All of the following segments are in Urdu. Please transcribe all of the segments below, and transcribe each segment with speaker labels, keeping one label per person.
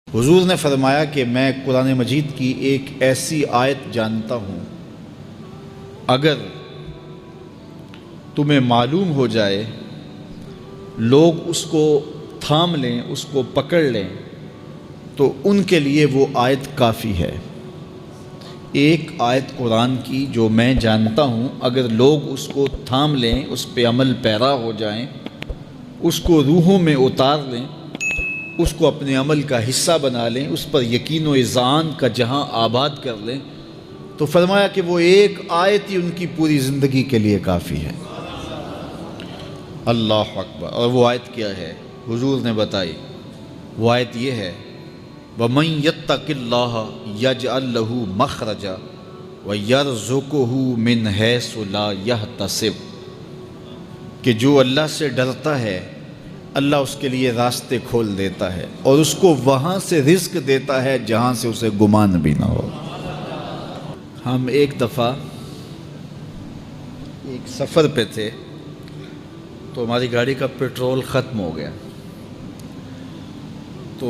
Speaker 1: حضور نے فرمایا کہ میں قرآن مجید کی ایک ایسی آیت جانتا ہوں، اگر تمہیں معلوم ہو جائے، لوگ اس کو تھام لیں، اس کو پکڑ لیں، تو ان کے لیے وہ آیت کافی ہے۔ ایک آیت قرآن کی جو میں جانتا ہوں، اگر لوگ اس کو تھام لیں، اس پہ عمل پیرا ہو جائیں، اس کو روحوں میں اتار لیں، اس کو اپنے عمل کا حصہ بنا لیں، اس پر یقین و اذعان کا جہاں آباد کر لیں، تو فرمایا کہ وہ ایک آیت ہی ان کی پوری زندگی کے لیے کافی ہے۔ اللہ اکبر۔ اور وہ آیت کیا ہے؟ حضور نے بتائی، وہ آیت یہ ہے، وَمَن يَتَّقِ اللَّهَ يَجْعَل لَّهُ مَخْرَجًا وَيَرْزُقْهُ مِنْ حَيْثُ لَا يَحْتَسِبُ، کہ جو اللہ سے ڈرتا ہے، اللہ اس کے لیے راستے کھول دیتا ہے اور اس کو وہاں سے رزق دیتا ہے جہاں سے اسے گمان بھی نہ ہو۔ ہم ایک دفعہ ایک سفر پہ تھے، تو ہماری گاڑی کا پیٹرول ختم ہو گیا، تو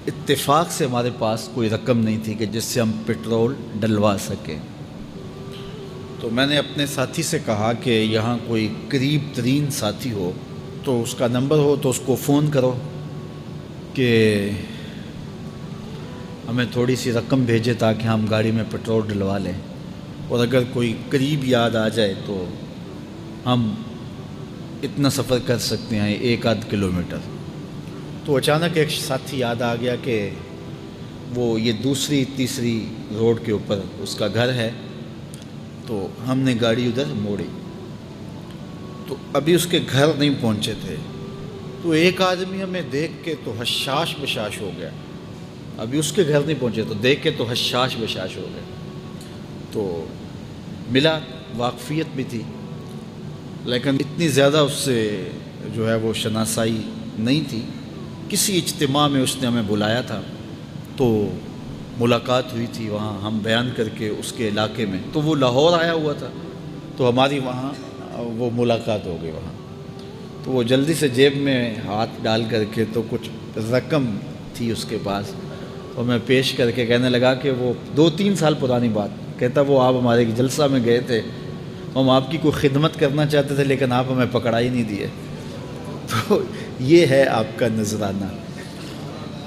Speaker 1: اتفاق سے ہمارے پاس کوئی رقم نہیں تھی کہ جس سے ہم پیٹرول ڈلوا سکیں۔ تو میں نے اپنے ساتھی سے کہا کہ یہاں کوئی قریب ترین ساتھی ہو تو اس کا نمبر ہو تو اس کو فون کرو کہ ہمیں تھوڑی سی رقم بھیجے تاکہ ہم گاڑی میں پیٹرول ڈلوا لیں، اور اگر کوئی قریب یاد آ جائے تو ہم اتنا سفر کر سکتے ہیں، 1-8 کلومیٹر۔ تو اچانک ایک ساتھی یاد آ گیا کہ وہ یہ دوسری تیسری روڈ کے اوپر اس کا گھر ہے، تو ہم نے گاڑی ادھر موڑی، تو ابھی اس کے گھر نہیں پہنچے تھے، تو ایک آدمی ہمیں دیکھ کے تو حشاش بشاش ہو گیا۔ ابھی اس کے گھر نہیں پہنچے تو دیکھ کے تو حشاش بشاش ہو گئے۔ تو ملا، واقفیت بھی تھی، لیکن اتنی زیادہ اس سے جو ہے وہ شناسائی نہیں تھی۔ کسی اجتماع میں اس نے ہمیں بلایا تھا، تو ملاقات ہوئی تھی وہاں، ہم بیان کر کے اس کے علاقے میں، تو وہ لاہور آیا ہوا تھا، تو ہماری وہاں وہ ملاقات ہو گئی وہاں۔ تو وہ جلدی سے جیب میں ہاتھ ڈال کر کے، تو کچھ رقم تھی اس کے پاس، اور میں پیش کر کے کہنے لگا کہ وہ 2-3 سال پرانی بات، کہتا وہ آپ ہمارے جلسہ میں گئے تھے، ہم آپ کی کوئی خدمت کرنا چاہتے تھے لیکن آپ ہمیں پکڑا ہی نہیں دیے۔ تو یہ ہے آپ کا نذرانہ۔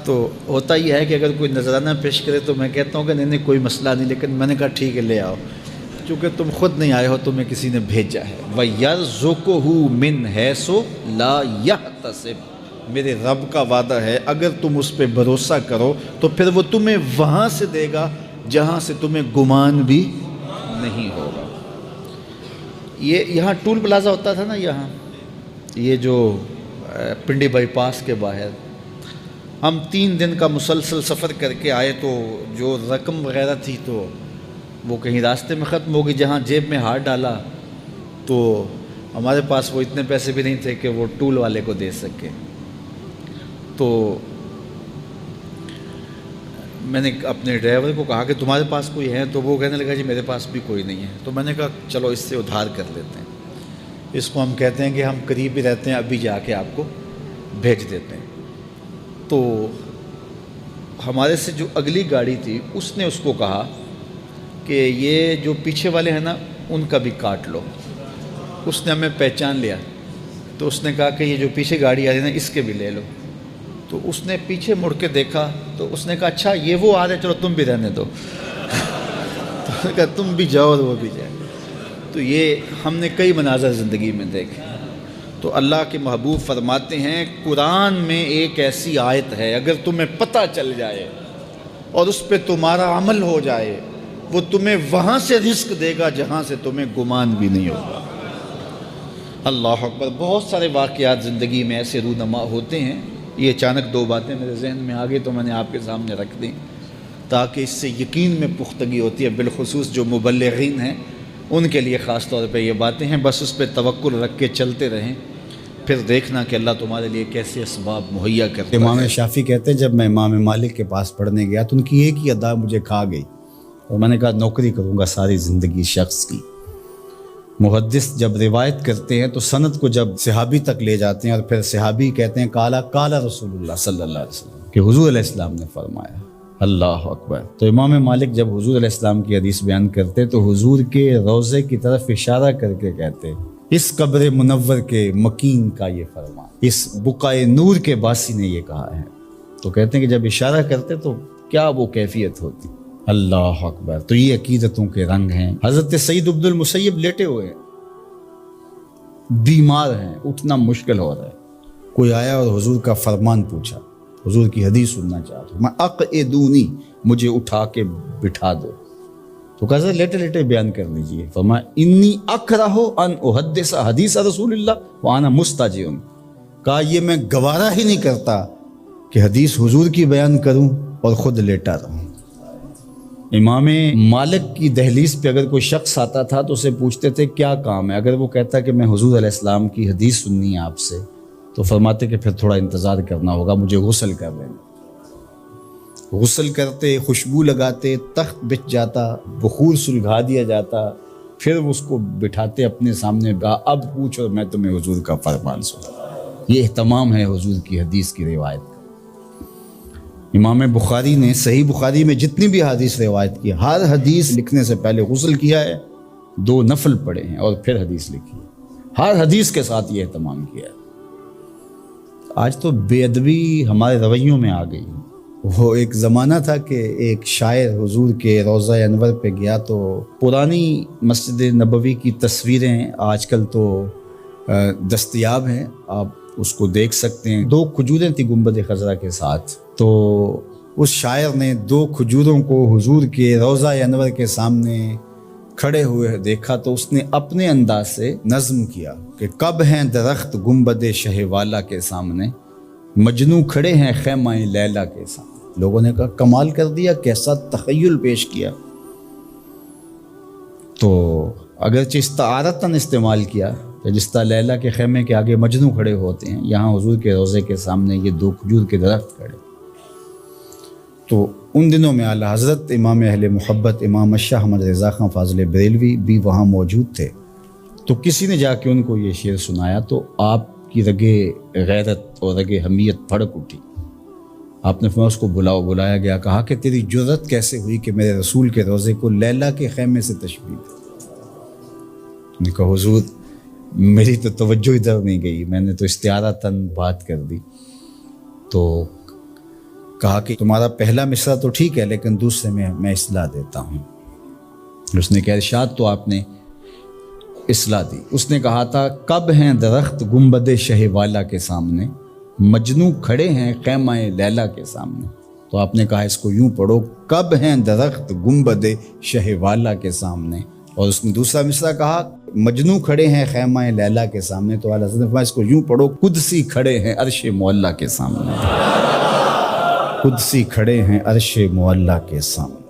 Speaker 1: تو ہوتا یہ ہے کہ اگر کوئی نذرانہ پیش کرے تو میں کہتا ہوں کہ نہیں کوئی مسئلہ نہیں، لیکن میں نے کہا ٹھیک ہے لے آؤ، چونکہ تم خود نہیں آئے ہو، تمہیں کسی نے بھیجا ہے۔ وَيَرْزُقُهُ مِنْ حَيْثُ لَا يَحْتَسِبُ، میرے رب کا وعدہ ہے، اگر تم اس پہ بھروسہ کرو تو پھر وہ تمہیں وہاں سے دے گا جہاں سے تمہیں گمان بھی نہیں ہوگا۔ یہاں ٹول پلازہ ہوتا تھا نا، یہاں یہ جو پنڈی بائی پاس کے باہر، ہم 3 دن کا مسلسل سفر کر کے آئے، تو جو رقم وغیرہ تھی تو وہ کہیں راستے میں ختم ہو گئی۔ جہاں جیب میں ہاتھ ڈالا تو ہمارے پاس وہ اتنے پیسے بھی نہیں تھے کہ وہ ٹول والے کو دے سکے۔ تو میں نے اپنے ڈرائیور کو کہا کہ تمہارے پاس کوئی ہے؟ تو وہ کہنے لگا جی میرے پاس بھی کوئی نہیں ہے۔ تو میں نے کہا چلو اس سے ادھار کر لیتے ہیں، اس کو ہم کہتے ہیں کہ ہم قریب ہی رہتے ہیں، ابھی جا کے آپ کو بھیج دیتے ہیں۔ تو ہمارے سے جو اگلی گاڑی تھی اس نے اس کو کہا کہ یہ جو پیچھے والے ہیں نا ان کا بھی کاٹ لو۔ اس نے ہمیں پہچان لیا، تو اس نے کہا کہ یہ جو پیچھے گاڑی آ رہی ہے نا اس کے بھی لے لو۔ تو اس نے پیچھے مڑ کے دیکھا تو اس نے کہا اچھا یہ وہ آ رہے، چلو تم بھی رہنے دو۔ تو اس نے کہا تم بھی جاؤ اور وہ بھی جائے۔ تو یہ ہم نے کئی مناظر زندگی میں دیکھے۔ تو اللہ کے محبوب فرماتے ہیں قرآن میں ایک ایسی آیت ہے، اگر تمہیں پتہ چل جائے اور اس پہ تمہارا عمل ہو جائے، وہ تمہیں وہاں سے رزق دے گا جہاں سے تمہیں گمان بھی نہیں ہوگا۔ اللہ اکبر۔ بہت سارے واقعات زندگی میں ایسے رونما ہوتے ہیں۔ یہ اچانک 2 باتیں میرے ذہن میں آ گئی تو میں نے آپ کے سامنے رکھ دیں، تاکہ اس سے یقین میں پختگی ہوتی ہے، بالخصوص جو مبلغین ہیں ان کے لیے خاص طور پہ یہ باتیں ہیں۔ بس اس پہ توکل رکھ کے چلتے رہیں، پھر دیکھنا کہ اللہ تمہارے لیے کیسے اسباب مہیا کرتا ہے۔
Speaker 2: امام شافعی کہتے ہیں جب میں امام مالک کے پاس پڑھنے گیا تو ان کی ایک ہی ادا مجھے کھا گئی، اور میں نے کہا نوکری کروں گا ساری زندگی شخص کی۔ محدث جب روایت کرتے ہیں تو سند کو جب صحابی تک لے جاتے ہیں اور پھر صحابی کہتے ہیں کالا رسول اللہ صلی اللہ علیہ وسلم کہ حضور علیہ السلام نے فرمایا. اللہ اکبر. تو امام مالک جب حضور علیہ السلام کی حدیث بیان کرتے تو حضور کے روضے کی طرف اشارہ کر کے کہتے اس قبر منور کے مکین کا یہ فرمان، اس بقائے نور کے باسی نے یہ کہا ہے. تو کہتے ہیں کہ جب اشارہ کرتے تو کیا وہ کیفیت ہوتی. اللہ اکبر. تو یہ عقیدتوں کے رنگ ہیں. حضرت سعید بن المسیب لیٹے ہوئے ہیں، بیمار ہیں، اٹھنا مشکل ہو رہا ہے. کوئی آیا اور حضور کا فرمان پوچھا، حضور کی حدیث سننا چاہتا ہوں. میں اقعدونی، مجھے اٹھا کے بٹھا دو. تو کہا سر لیٹے لیٹے بیان کر لیجئے. فرمایا انی اکرہ ان احدث حدیث رسول اللہ وانا مستجع. کہا یہ میں گوارا ہی نہیں کرتا کہ حدیث حضور کی بیان کروں اور خود لیٹا رہوں. امام مالک کی دہلیز پہ اگر کوئی شخص آتا تھا تو اسے پوچھتے تھے کیا کام ہے. اگر وہ کہتا کہ میں حضور علیہ السلام کی حدیث سننی ہے آپ سے، تو فرماتے کہ پھر تھوڑا انتظار کرنا ہوگا، مجھے غسل کر لینا. غسل کرتے، خوشبو لگاتے، تخت بچھ جاتا، بخور سلگھا دیا جاتا، پھر اس کو بٹھاتے اپنے سامنے. اب پوچھو میں تمہیں حضور کا فرمان سنا. یہ اہتمام ہے حضور کی حدیث کی روایت کا. امام بخاری نے صحیح بخاری میں جتنی بھی حدیث روایت کی، ہر حدیث لکھنے سے پہلے غسل کیا ہے، 2 نفل پڑھے ہیں اور پھر حدیث لکھی ہے. ہر حدیث کے ساتھ یہ اہتمام کیا ہے. آج تو بے ادبی ہمارے رویوں میں آ گئی. وہ ایک زمانہ تھا کہ ایک شاعر حضور کے روضہ انور پہ گیا تو پرانی مسجد نبوی کی تصویریں آج کل تو دستیاب ہیں، آپ اس کو دیکھ سکتے ہیں. 2 کھجوریں تھیں گنبد خضرا کے ساتھ. تو اس شاعر نے 2 کھجوروں کو حضور کے روضہ انور کے سامنے کھڑے ہوئے دیکھا تو اس نے اپنے انداز سے نظم کیا کہ کب ہیں درخت گنبد شہ والا کے سامنے، مجنوں کھڑے ہیں خیمہ لیلا کے سامنے. لوگوں نے کہا کمال کر دیا، کیسا تخیل پیش کیا. تو اگرچہ استعارتاً استعمال کیا، جس طرح لیلا کے خیمے کے آگے مجنوں کھڑے ہوتے ہیں، یہاں حضور کے روضے کے سامنے یہ 2 کھجور کے درخت کھڑے. تو ان دنوں میں اعلیٰ حضرت امام اہل محبت امام شاہ احمد رضا خان فاضل بریلوی بھی وہاں موجود تھے. تو کسی نے جا کے ان کو یہ شعر سنایا تو آپ کی رگے غیرت اور رگے حمیت بھڑک اٹھی. آپ نے فرمایا اس کو بلایا گیا. کہا کہ تیری جرت کیسے ہوئی کہ میرے رسول کے روضے کو لیلا کے خیمے سے تشبیہ دی. نے کہا حضور میری تو توجہ ادھر نہیں گئی، میں نے تو استعارتاً بات کر دی. تو کہا کہ تمہارا پہلا مصرع تو ٹھیک ہے لیکن دوسرے میں اصلاح دیتا ہوں. اس نے کہا ارشاد تو آپ نے اصلاح دی. اس نے کہا تھا کب ہیں درخت گنبد شہ والا کے سامنے، مجنوں کھڑے ہیں خیمہ لیلا کے سامنے. تو آپ نے کہا اس کو یوں پڑھو کب ہیں درخت گنبد شہ والا کے سامنے. اور اس نے دوسرا مصرع کہا مجنوں کھڑے ہیں خیمہ لیلا کے سامنے. تو اعلیٰ حضرت نے فرمایا اس کو یوں پڑھو قدسی کھڑے ہیں عرش معلیٰ کے سامنے. قدسی کھڑے ہیں عرش معلیٰ کے سامنے.